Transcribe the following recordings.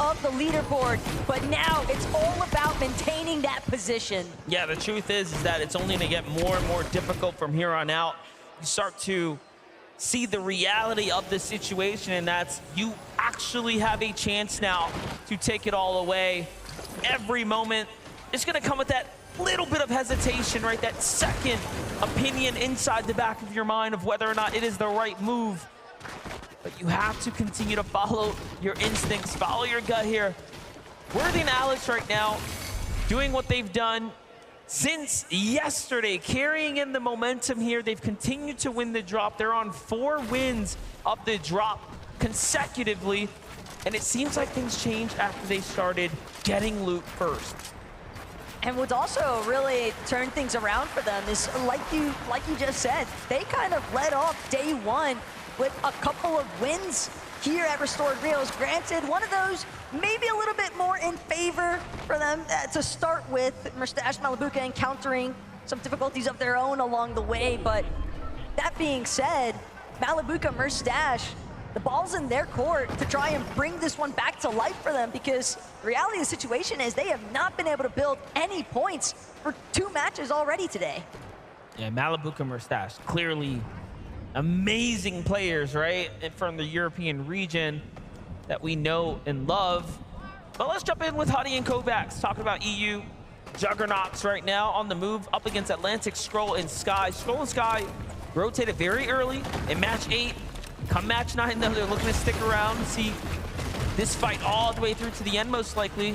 of the leaderboard, but now it's all about maintaining that position. Yeah, the truth is that it's only going to get more and more difficult from here on out. You start to see the reality of the situation, and that's you actually have a chance now to take it all away. Every moment is going to come with that little bit of hesitation, right? That second opinion inside the back of your mind of whether or not it is the right move. But you have to continue to follow your instincts, follow your gut here. Worthy and Alex right now doing what they've done since yesterday, carrying in the momentum here. They've continued to win the drop. They're on 4 wins of the drop consecutively. And it seems like things changed after they started getting loot first. And what's also really turned things around for them is, like you just said, they kind of led off day one with a couple of wins here at Restored Reels. Granted, one of those maybe a little bit more in favor for them to start with. Mustache Malabuka encountering some difficulties of their own along the way, but that being said, Malabuka, Mustache, the ball's in their court to try and bring this one back to life for them, because the reality of the situation is they have not been able to build any points for 2 matches already today. Yeah, Malabuka, Mustache, clearly amazing players, right? And from the European region that we know and love. But let's jump in with Huddy and Kovacs, talking about EU juggernauts right now on the move up against Atlantic, Skrull, and Sky. Skrull and Sky rotated very early in match 8. Come match 9, though, they're looking to stick around and see this fight all the way through to the end, most likely.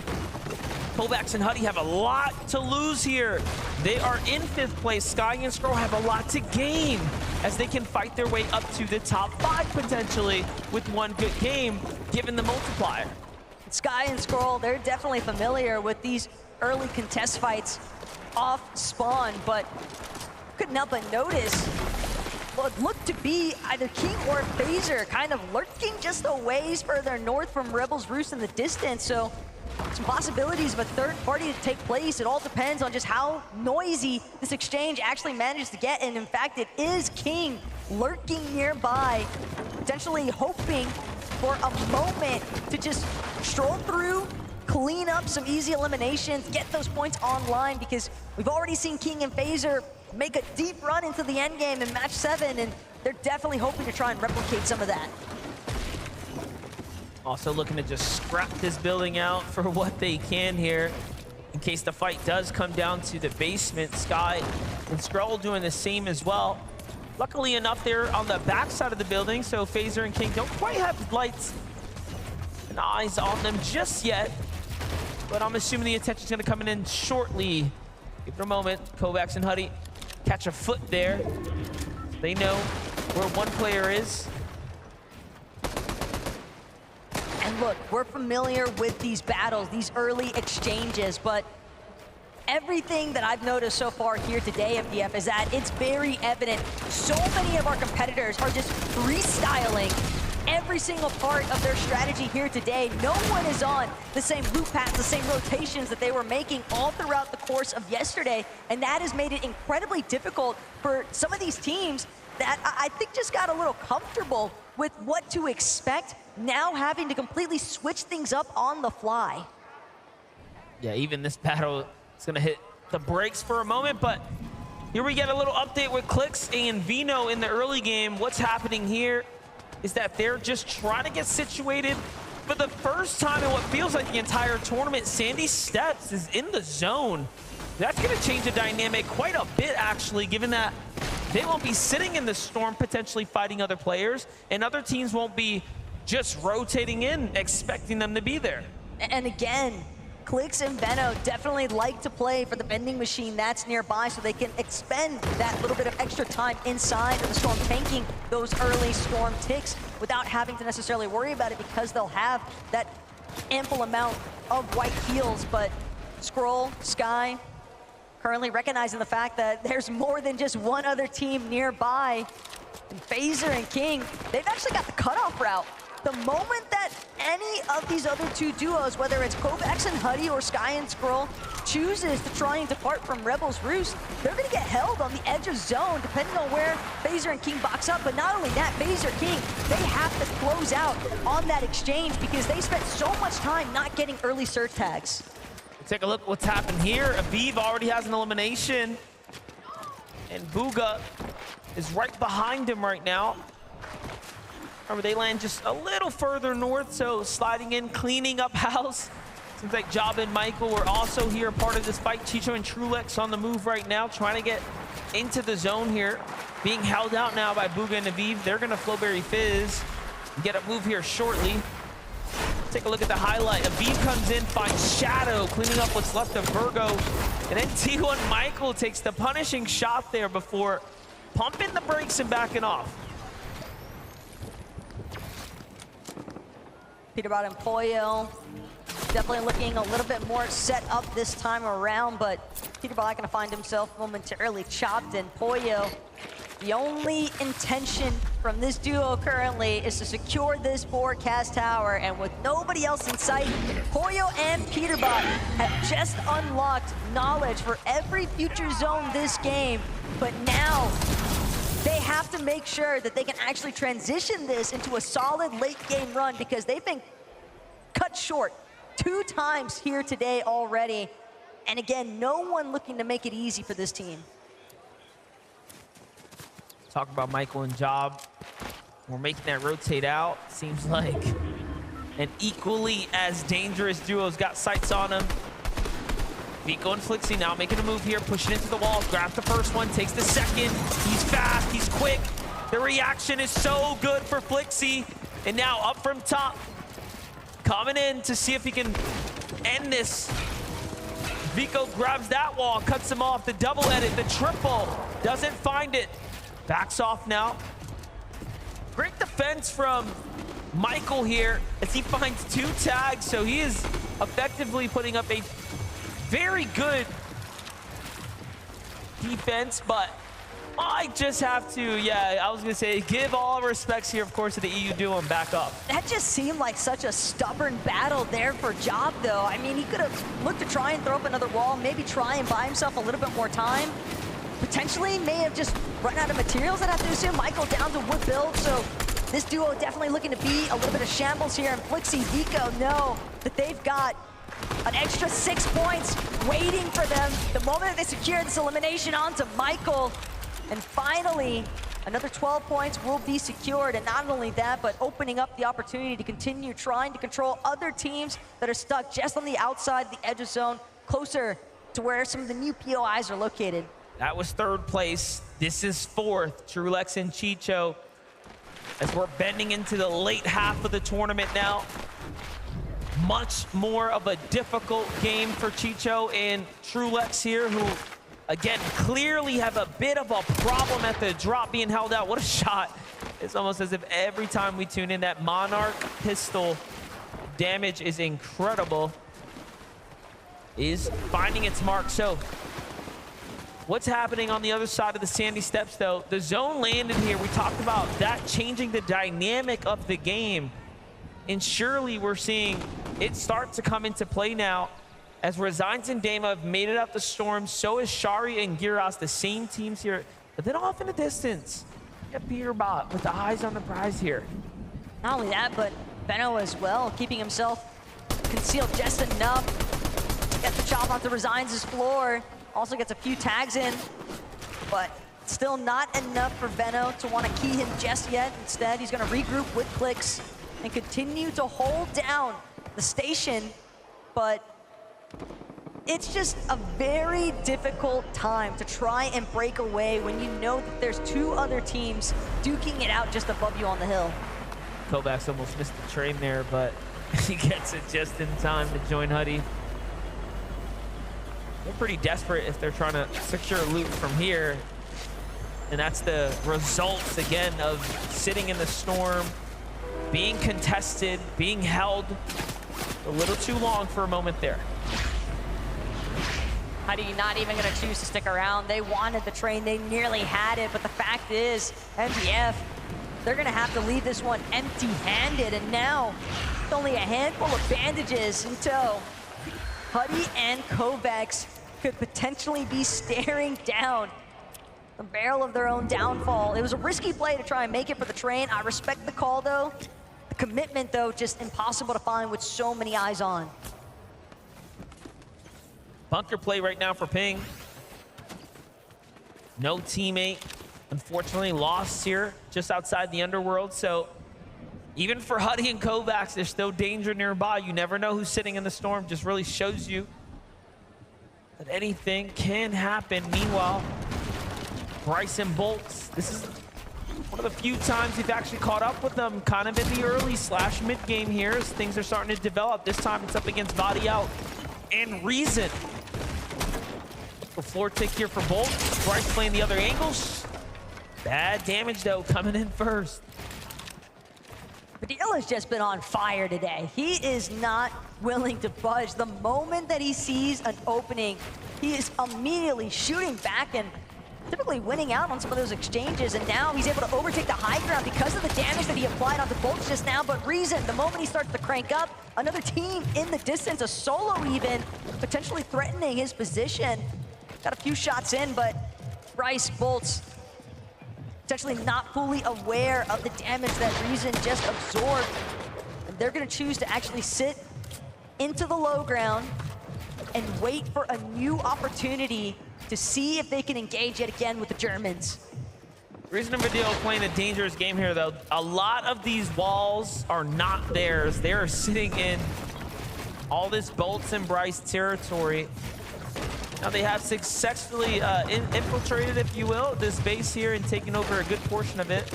Kovacs and Huddy have a lot to lose here. They are in 5th place. Sky and Skrull have a lot to gain as they can fight their way up to the top 5 potentially with one good game, given the multiplier. Sky and Skrull, they're definitely familiar with these early contest fights off spawn, but couldn't help but notice what looked to be either King or Phaser kind of lurking just a ways further north from Rebel's Roost in the distance. So some possibilities of a third party to take place. It all depends on just how noisy this exchange actually manages to get. And in fact, it is King lurking nearby, potentially hoping for a moment to just stroll through, clean up some easy eliminations, get those points online, because we've already seen King and Phaser make a deep run into the end game in match 7, and they're definitely hoping to try and replicate some of that. Also looking to just scrap this building out for what they can here in case the fight does come down to the basement. Sky and Skrull doing the same as well. Luckily enough, they're on the back side of the building, so Phaser and King don't quite have lights and eyes on them just yet. But I'm assuming the attention's gonna come in shortly. Give it a moment. Kovacs and Huddy catch a foot there. They know where one player is. And look, we're familiar with these battles, these early exchanges, but everything that I've noticed so far here today, MDF, is that it's very evident so many of our competitors are just freestyling every single part of their strategy here today. No one is on the same loop paths, the same rotations that they were making all throughout the course of yesterday, and that has made it incredibly difficult for some of these teams that I think just got a little comfortable with what to expect, now having to completely switch things up on the fly. Yeah, even this battle is gonna hit the brakes for a moment, but here we get a little update with Clix and Vino in the early game. What's happening here is that they're just trying to get situated for the first time in what feels like the entire tournament. Sandy Steps is in the zone. That's gonna change the dynamic quite a bit, actually, given that they won't be sitting in the storm potentially fighting other players, and other teams won't be just rotating in, expecting them to be there. And again, Clix and Veno definitely like to play for the vending machine that's nearby so they can expend that little bit of extra time inside of the storm, tanking those early storm ticks without having to necessarily worry about it, because they'll have that ample amount of white heals. But Skrull, Sky, currently recognizing the fact that there's more than just one other team nearby. And Phaser and King, they've actually got the cutoff route The moment that any of these other two duos, whether it's Kovacs and Huddy or Sky and Skrull, chooses to try and depart from Rebel's Roost, they're gonna get held on the edge of zone, depending on where FaZe and King box up. But not only that, FaZe or King, they have to close out on that exchange because they spent so much time not getting early search tags. Take a look what's happened here. Aviv already has an elimination, and Bugha is right behind him right now. Remember, they land just a little further north, so sliding in, cleaning up house. Seems like Jabba and Michael were also here, a part of this fight. Chicho and Trulex on the move right now, trying to get into the zone here. Being held out now by Bugha and Aviv. They're gonna Flowberry Fizz and get a move here shortly. Take a look at the highlight. Aviv comes in, finds Shadow, cleaning up what's left of Virgo. And then T1 Michael takes the punishing shot there before pumping the brakes and backing off. Peterbot and Pollo definitely looking a little bit more set up this time around, but Peterbot gonna find himself momentarily chopped, and Pollo, the only intention from this duo currently is to secure this forecast tower, and with nobody else in sight, Pollo and Peterbot have just unlocked knowledge for every future zone this game, but now they have to make sure that they can actually transition this into a solid late game run, because they've been cut short 2 times here today already. And again, no one looking to make it easy for this team. Talk about Michael and Job. We're making that rotate out. Seems like an equally as dangerous duo's got sights on him. Vico and Flixie now making a move here, pushing into the wall, grabs the first one, takes the second. He's fast, he's quick. The reaction is so good for Flixie. And now up from top, coming in to see if he can end this. Vico grabs that wall, cuts him off, the double edit, the triple, doesn't find it. Backs off now. Great defense from Michael here as he finds 2 tags, so he is effectively putting up a very good defense, but I just have to, I was gonna say, give all respects here, of course, to the EU duo and back up. That just seemed like such a stubborn battle there for Job, though. I mean, he could have looked to try and throw up another wall, maybe try and buy himself a little bit more time. Potentially may have just run out of materials, I'd have to assume. Michael down to wood build, so this duo definitely looking to be a little bit of shambles here. And Flixie, Vico know that they've got an extra 6 points waiting for them the moment that they secure this elimination onto Michael. And finally, another 12 points will be secured. And not only that, but opening up the opportunity to continue trying to control other teams that are stuck just on the outside, the edge of zone, closer to where some of the new POIs are located. That was 3rd place. This is 4th. Trulex and Chicho, as we're bending into the late half of the tournament now. Much more of a difficult game for Chicho and Trulex here, who, again, clearly have a bit of a problem at the drop, being held out. What a shot. It's almost as if every time we tune in, that Monarch pistol damage is incredible. Is finding its mark. So what's happening on the other side of the sandy steps, though? The zone landed here. We talked about that changing the dynamic of the game. And surely we're seeing it start to come into play now, as Resigns and Dama have made it up the storm. So is Shari and Gyros, the same teams here, a bit off in the distance. Got Peterbot with the eyes on the prize here. Not only that, but Benno as well, keeping himself concealed just enough. Gets the chop onto Resigns' floor. Also gets a few tags in, but still not enough for Benno to want to key him just yet. Instead, he's going to regroup with Clicks and continue to hold down the station. But it's just a very difficult time to try and break away when you know that there's 2 other teams duking it out just above you on the hill. Kovacs almost missed the train there, but he gets it just in time to join Huddy. They're pretty desperate if they're trying to secure loot from here. And that's the results, again, of sitting in the storm, being contested, being held a little too long for a moment there. Huddy not even going to choose to stick around. They wanted the train, they nearly had it, but the fact is, MPF they're gonna have to leave this one empty-handed, and now with only a handful of bandages in tow, Huddy and Kovacs could potentially be staring down the barrel of their own downfall. It was a risky play to try and make it for the train. I respect the call, though. The commitment, though, just impossible to find with so many eyes on. Bunker play right now for Ping. No teammate, unfortunately, lost here just outside the underworld. So even for Huddy and Kovacs, there's still danger nearby. You never know who's sitting in the storm. Just really shows you that anything can happen. Meanwhile, Bryce and Bolts, this is one of the few times we've actually caught up with them kind of in the early / mid game here as things are starting to develop. This time it's up against Body Out and Reason. The floor tick here for Bolt. Bryce playing the other angles. Bad damage though, coming in first. Padilla has just been on fire today. He is not willing to budge. The moment that he sees an opening, he is immediately shooting back and typically winning out on some of those exchanges, and now he's able to overtake the high ground because of the damage that he applied onto Bolts just now. But Reason, the moment he starts to crank up, another team in the distance, a solo even, potentially threatening his position. Got a few shots in, but Bryce, Bolts, potentially not fully aware of the damage that Reason just absorbed. And they're gonna choose to actually sit into the low ground and wait for a new opportunity to see if they can engage yet again with the Germans. Reason and Padilla playing a dangerous game here though. A lot of these walls are not theirs. They are sitting in all this Bolts and Bryce territory. Now they have successfully infiltrated, if you will, this base here and taken over a good portion of it.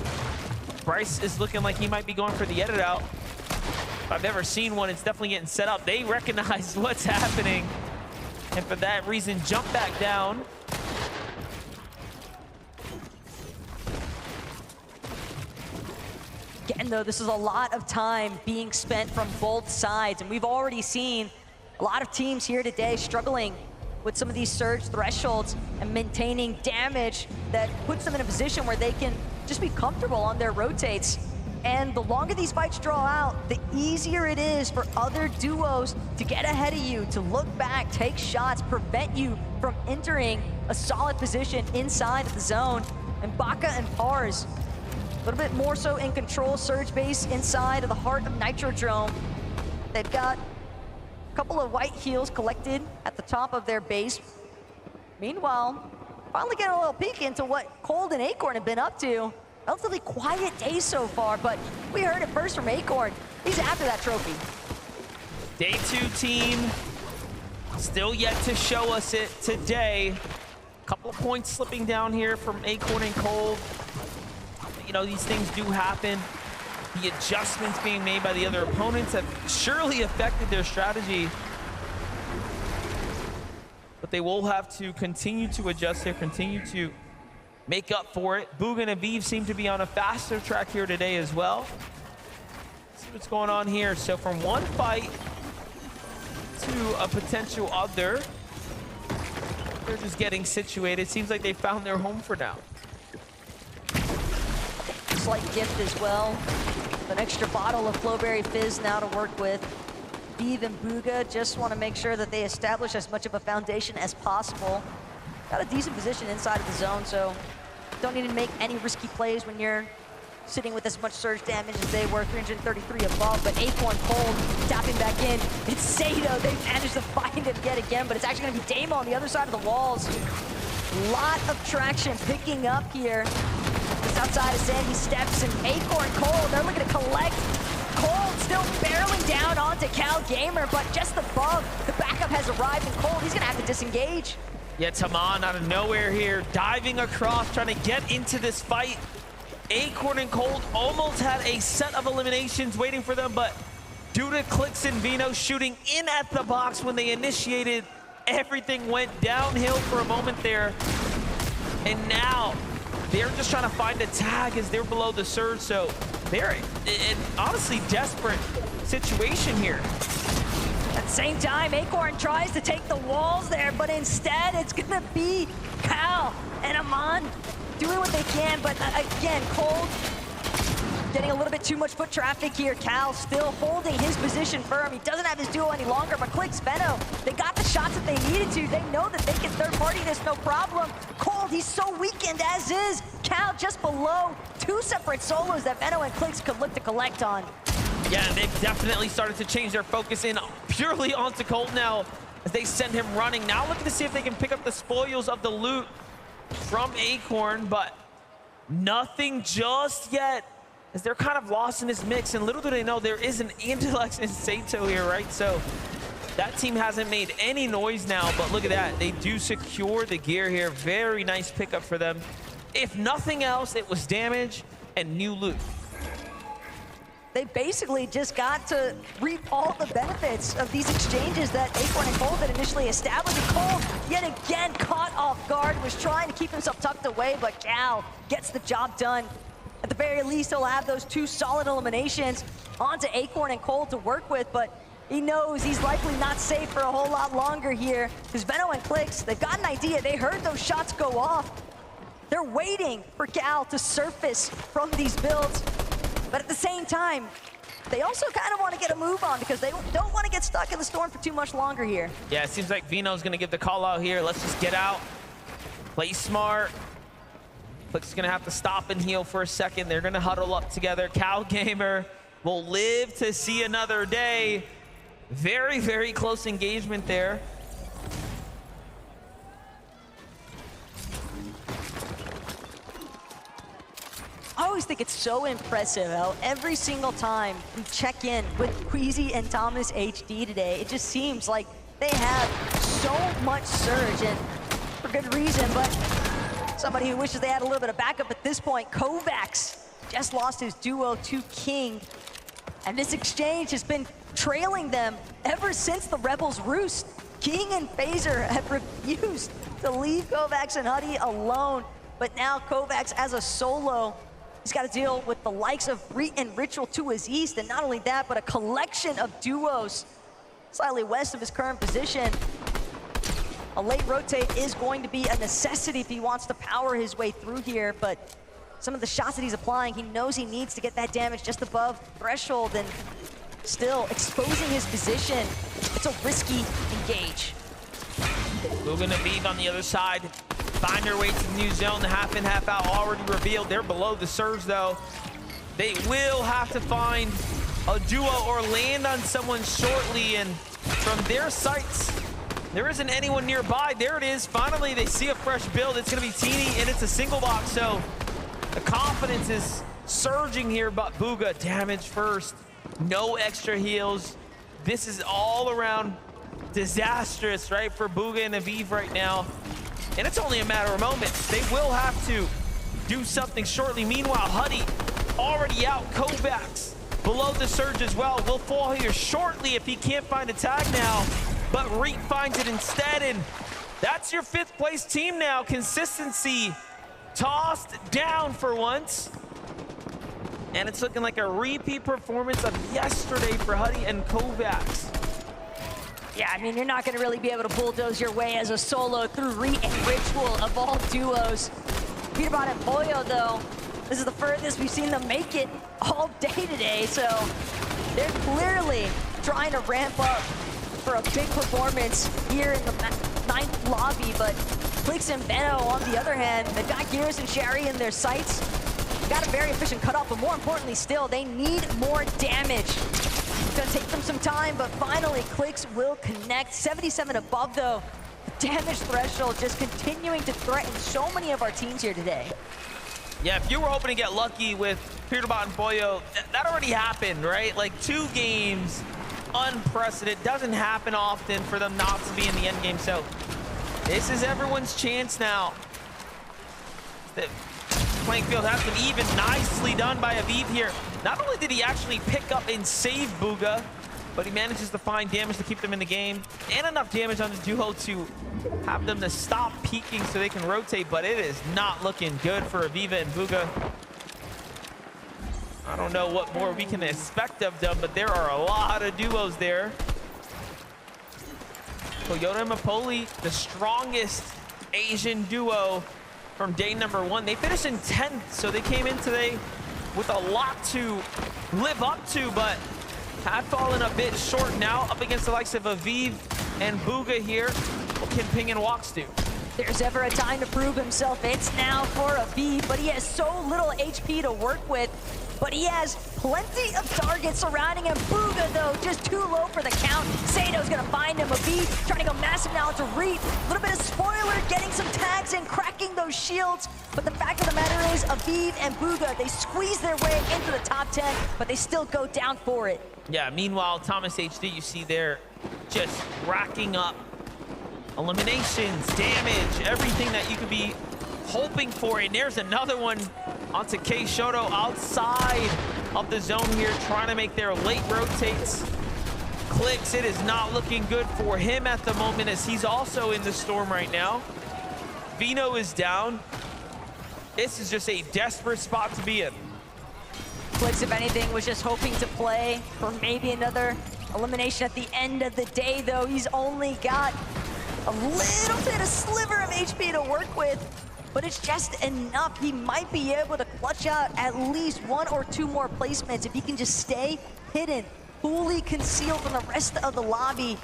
Bryce is looking like he might be going for the edit out. If I've ever seen one, it's definitely getting set up. They recognize what's happening, and for that reason, jump back down. Again, though, this is a lot of time being spent from both sides, and we've already seen a lot of teams here today struggling with some of these surge thresholds and maintaining damage that puts them in a position where they can just be comfortable on their rotates. And the longer these fights draw out, the easier it is for other duos to get ahead of you, to look back, take shots, prevent you from entering a solid position inside of the zone. And Baka and Pars, a little bit more so in control, surge base inside of the heart of Nitrodrome. They've got a couple of white heals collected at the top of their base. Meanwhile, finally getting a little peek into what Cold and Acorn have been up to. Relatively quiet day so far, but we heard it first from Acorn. He's after that trophy. Day 2 team, still yet to show us it today. Couple of points slipping down here from Acorn and Cold. You know, these things do happen. The adjustments being made by the other opponents have surely affected their strategy. But they will have to continue to adjust here, continue to make up for it. Bugha and Aviv seem to be on a faster track here today as well. Let's see what's going on here. So from one fight to a potential other, they're just getting situated. Seems like they found their home for now. Slight gift as well. An extra bottle of Flowberry Fizz now to work with. Aviv and Bugha just want to make sure that they establish as much of a foundation as possible. Got a decent position inside of the zone, so don't need to make any risky plays when you're sitting with as much surge damage as they were, 333 above. But Acorn Cold tapping back in. It's Sato. They managed to find him yet again, but it's actually going to be Damo on the other side of the walls. Lot of traction picking up here. Just outside of Sandy Steps, and Acorn Cold, they're looking to collect. Cold still barreling down onto Cal Gamer, but just above, the backup has arrived, and Cold, he's going to have to disengage. Yeah, Taman out of nowhere here, diving across, trying to get into this fight. Acorn and Cold almost had a set of eliminations waiting for them, but due to Clix and Vino shooting in at the box when they initiated, everything went downhill for a moment there. And now they're just trying to find a tag as they're below the surge, so they're in honestly desperate situation here. At the same time, Acorn tries to take the walls there, but instead it's gonna be Cal and Amon doing what they can. But again, Cold getting a little bit too much foot traffic here. Cal still holding his position firm. He doesn't have his duo any longer, but Clix, Benno, they got the shots that they needed to. They know that they can third party this, no problem. Cold, he's so weakened as is. Cal just below. Two separate solos that Benno and Clix could look to collect on. Yeah, they've definitely started to change their focus in purely onto Colt now as they send him running. Now looking to see if they can pick up the spoils of the loot from Acorn, but nothing just yet, as they're kind of lost in this mix. And little do they know, there is an Antilex and Sato here, right? So that team hasn't made any noise now, but look at that. They do secure the gear here. Very nice pickup for them. If nothing else, it was damage and new loot. They basically just got to reap all the benefits of these exchanges that Acorn and Cold had initially established. And Cold, yet again, caught off guard, was trying to keep himself tucked away, but Cal gets the job done. At the very least, he'll have those two solid eliminations onto Acorn and Cold to work with, but he knows he's likely not safe for a whole lot longer here. Because Benno and Clix, they've got an idea. They heard those shots go off. They're waiting for Cal to surface from these builds. But at the same time, they also kind of want to get a move on because they don't want to get stuck in the storm for too much longer here. Yeah, it seems like Vino's going to give the call out here. Let's just get out, play smart. Clix is going to have to stop and heal for a second. They're going to huddle up together. Cal Gamer will live to see another day. Very, very close engagement there. I always think it's so impressive how every single time we check in with Queasy and Thomas HD today, it just seems like they have so much surge, and for good reason, but somebody who wishes they had a little bit of backup at this point. Kovacs just lost his duo to King, and this exchange has been trailing them ever since the Rebels roost. King and Phaser have refused to leave Kovacs and Huddy alone, but now Kovacs as a solo, he's got to deal with the likes of Reet and Ritual to his east, and not only that, but a collection of duos slightly west of his current position. A late rotate is going to be a necessity if he wants to power his way through here, but some of the shots that he's applying, he knows he needs to get that damage just above threshold, and still exposing his position. It's a risky engage. Moving to Vive on the other side. Find their way to the new zone. The half in, half out already revealed. They're below the surge though. They will have to find a duo or land on someone shortly, and from their sights, there isn't anyone nearby. There it is. Finally, they see a fresh build. It's gonna be Teeny, and it's a single box, so the confidence is surging here, but Bugha damage first. No extra heals. This is all around disastrous, right, for Bugha and Aviv right now. And it's only a matter of moments. They will have to do something shortly. Meanwhile, Huddy already out. Kovacs below the surge as well. Will fall here shortly if he can't find a tag now. But Reet finds it instead, and that's your 5th place team now. Consistency tossed down for once. And it's looking like a repeat performance of yesterday for Huddy and Kovacs. Yeah, I mean, you're not going to really be able to bulldoze your way as a solo through Reet and Ritual of all duos. Peterbot and Boyo, though, this is the furthest we've seen them make it all day today, so they're clearly trying to ramp up for a big performance here in the 9th lobby, but Clix and Benno, on the other hand, they've got Gears and Sherry in their sights. Got a very efficient cutoff, but more importantly still, they need more damage. It's gonna take them some time, but finally Clix will connect. 77 above though. The damage threshold just continuing to threaten so many of our teams here today. Yeah, if you were hoping to get lucky with Peterbot and Boyo, that already happened, right? Like 2 games, unprecedented. Doesn't happen often for them not to be in the end game. So this is everyone's chance now. The playing field has been even. Nicely done by Aviv here. Not only did he actually pick up and save Bugha, but he manages to find damage to keep them in the game, and enough damage on the duo to have them to stop peeking so they can rotate, but it is not looking good for Aviva and Bugha. I don't know what more we can expect of them, but there are a lot of duos there. Toyota and Mapoli, the strongest Asian duo from day number 1. They finished in 10th, so they came in today with a lot to live up to, but have fallen a bit short now up against the likes of Aviv and Booga here. What can Ping and Walks do? There's ever a time to prove himself, it's now for Aviv, but he has so little HP to work with. But he has plenty of targets surrounding him. Booga, though, just too low for the count. Sato's gonna find him. Aviv trying to go massive now to Reed. A little bit of spoiler, getting some tags in, cracking those shields. But the fact of the matter is, Aviv and Booga, they squeeze their way into the top 10, but they still go down for it. Yeah, meanwhile, Thomas HD, you see there, just racking up eliminations, damage, everything that you could be hoping for. And there's another one onto K Shoto outside of the zone here, trying to make their late rotates. Clicks, it is not looking good for him at the moment, as he's also in the storm right now. Vino is down. This is just a desperate spot to be in. Clicks, if anything, was just hoping to play for maybe another elimination at the end of the day, though. He's only got a little bit of sliver of HP to work with, but it's just enough. He might be able to clutch out at least 1 or 2 more placements if he can just stay hidden, fully concealed from the rest of the lobby.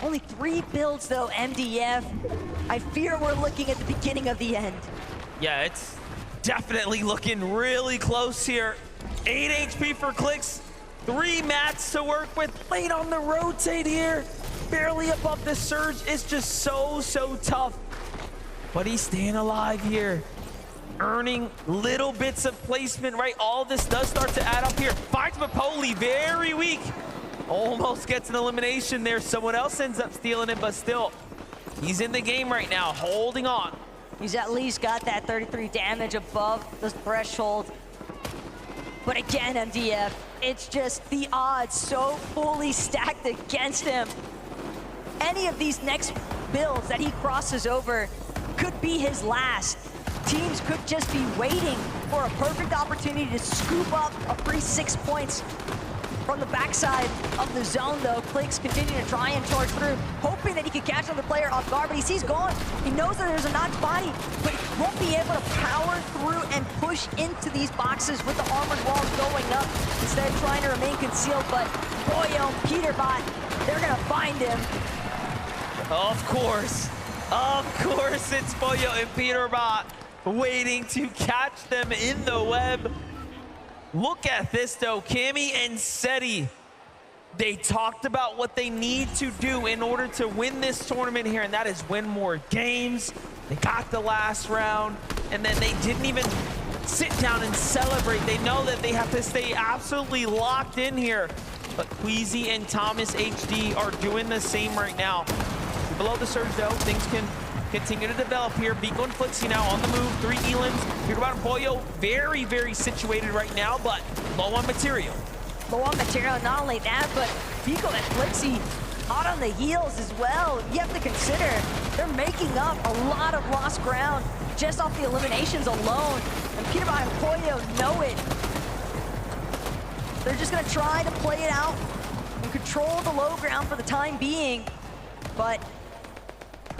Only 3 builds, though, MDF. I fear we're looking at the beginning of the end. Yeah, it's definitely looking really close here. 8 HP for Clicks, 3 mats to work with, late on the rotate here. Barely above the surge. It's just so tough. But he's staying alive here, earning little bits of placement, right? All this does start to add up here. Finds Mapoli, very weak. Almost gets an elimination there. Someone else ends up stealing it, but still, he's in the game right now, holding on. He's at least got that 33 damage above the threshold. But again, MDF, it's just the odds so fully stacked against him. Any of these next builds that he crosses over could be his last. Teams could just be waiting for a perfect opportunity to scoop up a free 6 points from the backside of the zone, though. Clicks continue to try and charge through, hoping that he can catch another player off guard, but he sees gone. He knows that there's a knocked body, but he won't be able to power through and push into these boxes with the armored walls going up, instead trying to remain concealed. But Boyo and Peterbot, they're gonna find him. Of course, it's Boyo and Peterbot waiting to catch them in the web. Look at this, though. Cammy and Seti, they talked about what they need to do in order to win this tournament here, and that is win more games. They got the last round, and then they didn't even sit down and celebrate. They know that they have to stay absolutely locked in here. But Queasy and Thomas HD are doing the same right now. Below the surge, though, things can continue to develop here. Biko and Flixie now on the move. 3 Elans. Peterbot and Boyo very situated right now, but low on material. Low on material, not only that, but Biko and Flixie hot on the heels as well. You have to consider they're making up a lot of lost ground just off the eliminations alone. And Peterbot and Boyo know it. They're just gonna try to play it out and control the low ground for the time being. But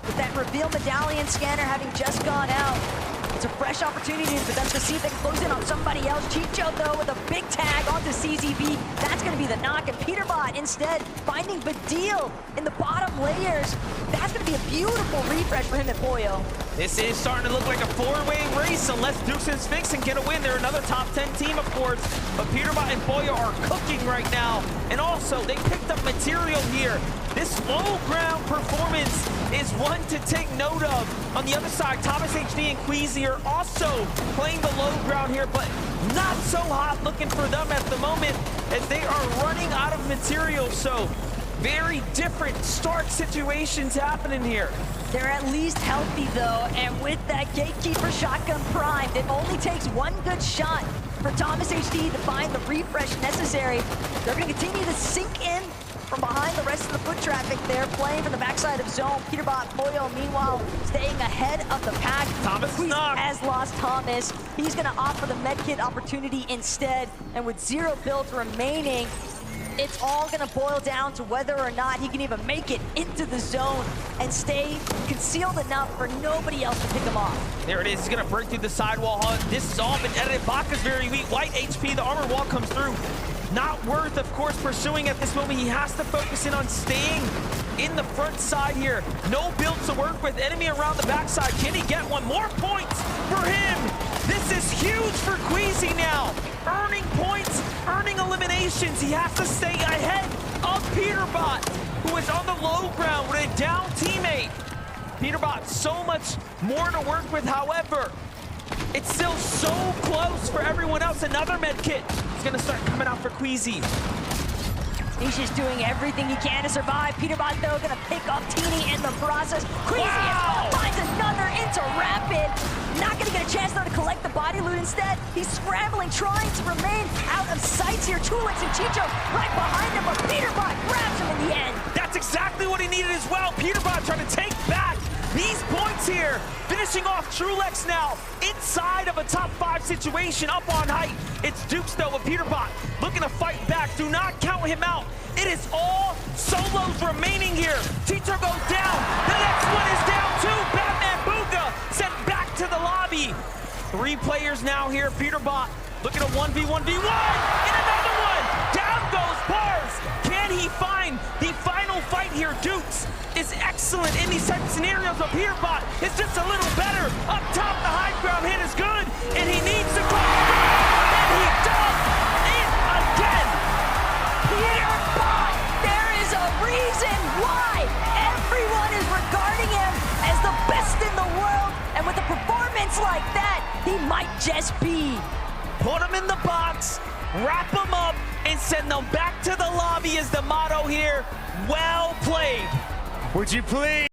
with that reveal medallion scanner having just gone out, it's a fresh opportunity for them to see if they can close in on somebody else. Chicho, though, with a big tag onto CZB. That's going to be the knock. And Peterbot, instead, finding Badil in the bottom layers. That's going to be a beautiful refresh for him at Boyo. This is starting to look like a 4-way race unless Dukes and Sphinx can get a win. They're another top 10 team, of course. But Peterbot and Boyo are cooking right now. And also, they picked up material here. This low ground performance is one to take note of. On the other side, Thomas HD and Queasy are also playing the low ground here, but not so hot looking for them at the moment as they are running out of material. So very different start situations happening here. They're at least healthy, though, and with that Gatekeeper shotgun primed, it only takes one good shot for Thomas HD to find the refresh necessary. They're going to continue to sink in from behind the rest of the foot traffic there, playing from the backside of zone. Peterbot, Boyo, meanwhile, staying ahead of the pack. Thomas has lost Thomas. He's going to opt for the medkit opportunity instead, and with 0 builds remaining, It's all gonna boil down to whether or not he can even make it into the zone and stay concealed enough for nobody else to pick him off. There it is. He's going to break through the sidewall. This has all been edited. Baka's very weak. White HP. The armor wall comes through. Not worth, of course, pursuing at this moment. He has to focus in on staying in the front side here. No build to work with. Enemy around the backside. Can he get one? More points for him. This is huge for Queasy now. Earning points, earning eliminations. He has to stay ahead of Peterbot, who is on the low ground with a down teammate. Peterbot, so much more to work with. However, it's still so close for everyone else. Another med kit is going to start coming out for Queasy. He's just doing everything he can to survive. Peterbot, though, gonna pick up Teeny in the process. Queasy finds another into Rapid. Not gonna get a chance, though, to collect the body loot. Instead, he's scrambling, trying to remain out of sight here. Tulix and Chicho right behind him, but Peterbot grabs him in the end. That's exactly what he needed as well. Peterbot trying to take back these points here. Finishing off Trulex now inside of a top 5 situation up on height. It's Dukes, though, with Peterbot looking to fight back. Do not count him out. It is all solos remaining here. Tito goes down. The next one is down too. Batman Booga sent back to the lobby. 3 players now here. Peterbot looking at 1v1v1 and another one. Down goes Bars. Can he find the final fight here? Dukes is excellent in these type of scenarios, but Peterbot is just a little better. Up top, the high ground hit is good, and he needs to go. And he does it again. Peterbot, there is a reason why everyone is regarding him as the best in the world, and with a performance like that, he might just be. Put him in the box, wrap him up, and send them back to the lobby is the motto here. Well played. Would you please?